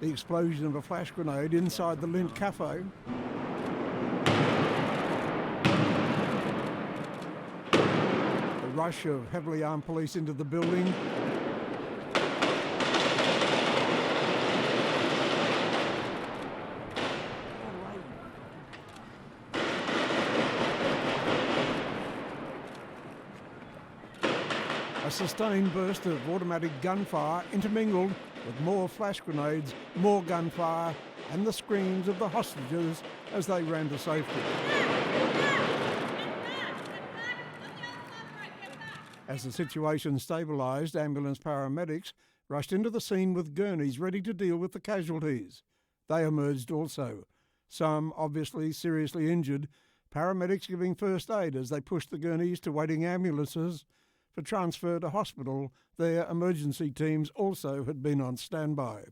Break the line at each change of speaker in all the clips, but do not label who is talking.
the explosion of a flash grenade inside the Lindt Cafe, the rush of heavily armed police into the building, a sustained burst of automatic gunfire intermingled with more flash grenades, more gunfire, and the screams of the hostages as they ran to safety. As the situation stabilised, ambulance paramedics rushed into the scene with gurneys ready to deal with the casualties. They emerged also, some obviously seriously injured, paramedics giving first aid as they pushed the gurneys to waiting ambulances for transfer to hospital. Their emergency teams also had been on standby.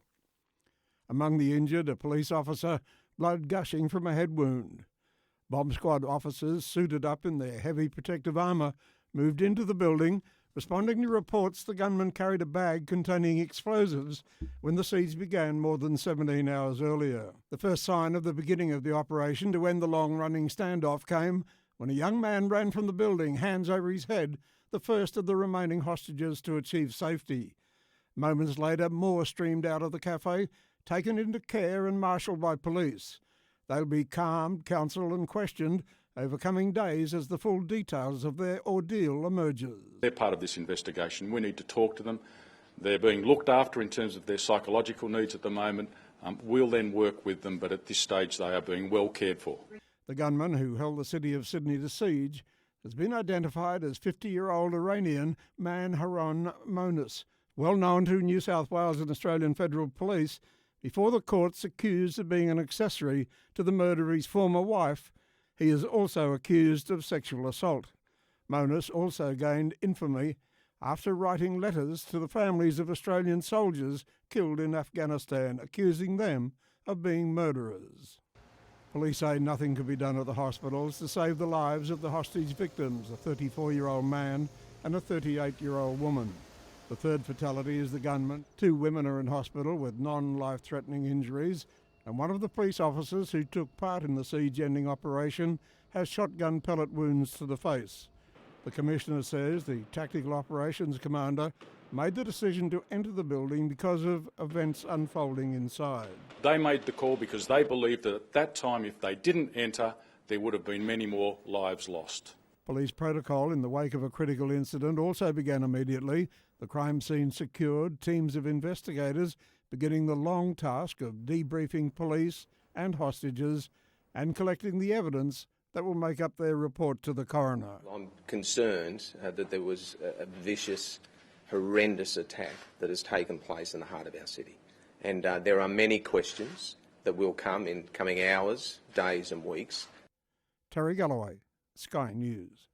Among the injured, a police officer, blood gushing from a head wound. Bomb squad officers, suited up in their heavy protective armour, moved into the building, responding to reports the gunman carried a bag containing explosives when the siege began more than 17 hours earlier. The first sign of the beginning of the operation to end the long-running standoff came when a young man ran from the building, hands over his head, the first of the remaining hostages to achieve safety. Moments later, more streamed out of the cafe, taken into care and marshalled by police. They'll be calmed, counselled and questioned over coming days as the full details of their ordeal emerges.
They're part of this investigation. We need to talk to them. They're being looked after in terms of their psychological needs at the moment. We'll then work with them, but at this stage they are being well cared for.
The gunman who held the city of Sydney to siege has been identified as 50-year-old Iranian Manharon Monis, well known to New South Wales and Australian Federal Police, before the courts accused of being an accessory to the murder of his former wife. He is also accused of sexual assault. Monis also gained infamy after writing letters to the families of Australian soldiers killed in Afghanistan, accusing them of being murderers. Police say nothing could be done at the hospitals to save the lives of the hostage victims, a 34-year-old man and a 38-year-old woman. The third fatality is the gunman. 2 women are in hospital with non-life-threatening injuries, and one of the police officers who took part in the siege-ending operation has shotgun pellet wounds to the face. The Commissioner says the Tactical Operations Commander made the decision to enter the building because of events unfolding inside.
They made the call because they believed that at that time, if they didn't enter, there would have been many more lives lost.
Police protocol in the wake of a critical incident also began immediately. The crime scene secured, teams of investigators beginning the long task of debriefing police and hostages and collecting the evidence that will make up their report to the coroner.
I'm concerned that there was a vicious, horrendous attack that has taken place in the heart of our city. And there are many questions that will come in coming hours, days and weeks.
Terry Galloway, Sky News.